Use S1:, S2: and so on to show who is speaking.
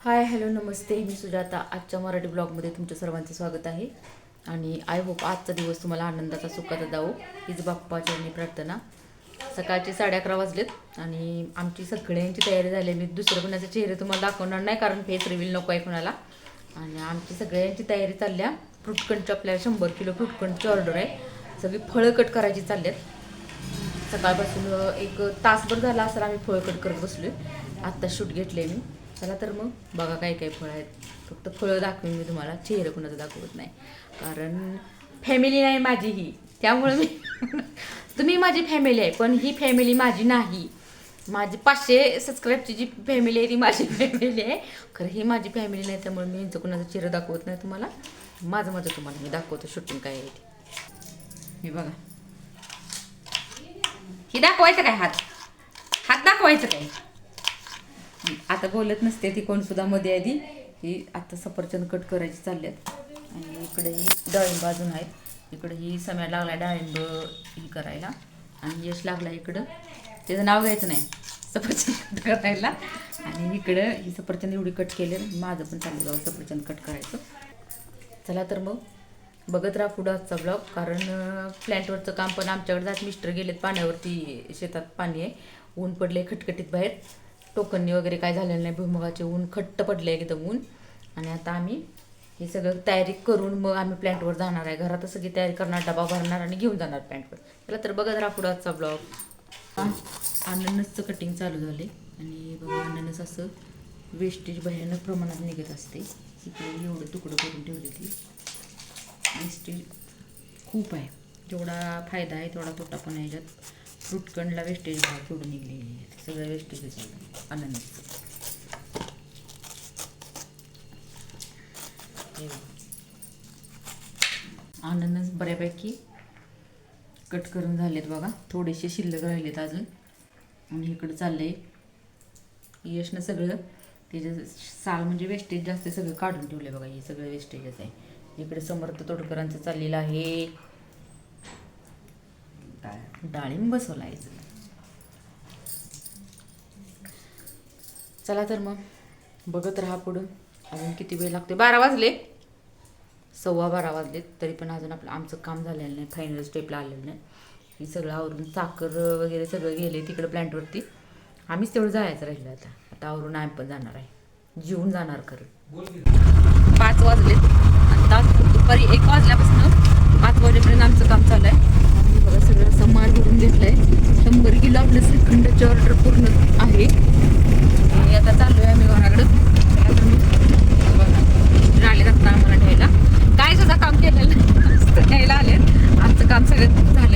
S1: Hi hello नमस्ते, मी सुजाता. आजच्या मराठी ब्लॉगमध्ये तुमच्या सर्वांचं स्वागत आहे. आणि आय होप आजचा दिवस तुम्हाला आनंदाचा सुखाचा जावो हीच बाप्पाची प्रार्थना. सकाळचे 11:30 वाजलेत आणि आमची सगळ्यांची तयारी झाली. मी दुसरं कोणाचे चेहरे तुम्हाला दाखवणार नाही, कारण फेस रिव्हील नको आहे कोणाला. आणि आमची सगळ्यांची तयारी चालल्या. फ्रूटकंडची आपल्याला 100 किलो फ्रूटकंडची ऑर्डर आहे. सगळी फळं कट करायची चालल्यात. सकाळपासून एक तासभर झाला असेल आम्ही फळं कट करत बसलो आहे. आत्ता शूट घेतले मी. चला तर मग बघा काय काय फळं आहेत. फक्त फळं दाखवेन मी तुम्हाला, चेहरा कुणाचं दाखवत नाही, कारण फॅमिली नाही माझी ही. त्यामुळे मी तुम्ही माझी फॅमिली आहे, पण ही फॅमिली माझी नाही. माझी 500 सबस्क्राईबची जी फॅमिली आहे ती माझी फॅमिली आहे, खरं ही माझी फॅमिली नाही. त्यामुळे मी यांचं कुणाचा चेहरा दाखवत नाही तुम्हाला. माझं तुम्हाला मी दाखवतो शूटिंग काय आहे ते. हे बघा, ही दाखवायचं काय, हात दाखवायचं काय. आता बोलत नसते ती कोण सुद्धा मध्ये आधी. ही आता सफरचंद कट करायची चालल्यात. आणि इकडे ही डाळिंब अजून आहेत. इकडे ही सम्या लागला डाळिंब ही करायला, आणि यश लागला इकडं, त्याचं नाव घ्यायचं नाही, सफरचंद कट करायला. आणि इकडं ही सफरचंद एवढी कट केले. माझं पण चालू जाऊ सफरचंद कट करायचं. चला तर मग बघत राहा पुढं आजचा ब्लॉग, कारण प्लॅन्टवरचं काम पण आमच्याकडे जात. मिस्टर गेलेत पाण्यावरती, शेतात पाणी आहे, ऊन पडले खटखटीत बाहेर. टोकननी वगैरे काय झालेलं नाही, भुईमुगाचे ऊन खट्ट पडले एकदम ऊन. आणि आता आम्ही हे सगळं तयारी करून मग आम्ही प्लॅन्टवर जाणार आहे. घरात सगळी तयारी करणार, डबा भरणार आणि घेऊन जाणार प्लॅन्टवर. चला तर बघत राहा पुढं आजचा ब्लॉग. अननसचं कटिंग चालू झाले. आणि बघा, अननस असं वेस्टेज भयानक प्रमाणात निघत असते. इकडे एवढं तुकडं करून ठेवले ती. वेस्टेज खूप आहे. जेवढा फायदा आहे तेवढा तोटा पण आहे ह्याच्यात. फ्रूटकंडला वेस्टेज भाव केवढं निघलेली आहे, सगळं वेस्टेज आहे अननसचं. अननस बऱ्यापैकी कट करून झालेत बघा, थोडेसे शिल्लक राहिलेत अजून. आणि इकडं चाललंय यशनं सगळं त्याचं साल म्हणजे वेस्टेज जास्त सगळं काढून ठेवले बघा. हे सगळं वेस्टेजच आहे. इकडे समर्थ तोडकरांचं चाललेलं आहे डाळिंब सोलायचं. चला तर मग बघत राहा पुढं. अजून किती वेळ लागते, 12 वाजले, 12:15 वाजलेत, तरी पण अजून आमचं काम झालेलं नाही, फायनल स्टेपला आलेलं नाही. ही सगळं आवरून साखर वगैरे सगळं गेले तिकडं प्लॅन्टवरती. आम्हीच तेवढं जायचं राहिलं. आता आवरून आम्ही पण जाणार आहे, जेवून जाणार. खरं 5 वाजलेत. आता दुपारी 1 वाजल्यापासून 5 वाजेपर्यंत आमचं काम चालू आहे. बघा, सगळं असं माल भरून घेतलं आहे. 100 किलो आपलं श्रीखंडाची ऑर्डर पूर्ण आहे. आणि आता चालू आहे आम्ही घराकडं. आले जाता आम्हाला न्यायला, काय सुद्धा काम केलेलं नाही, न्यायला आले. आमचं काम सगळं झालं.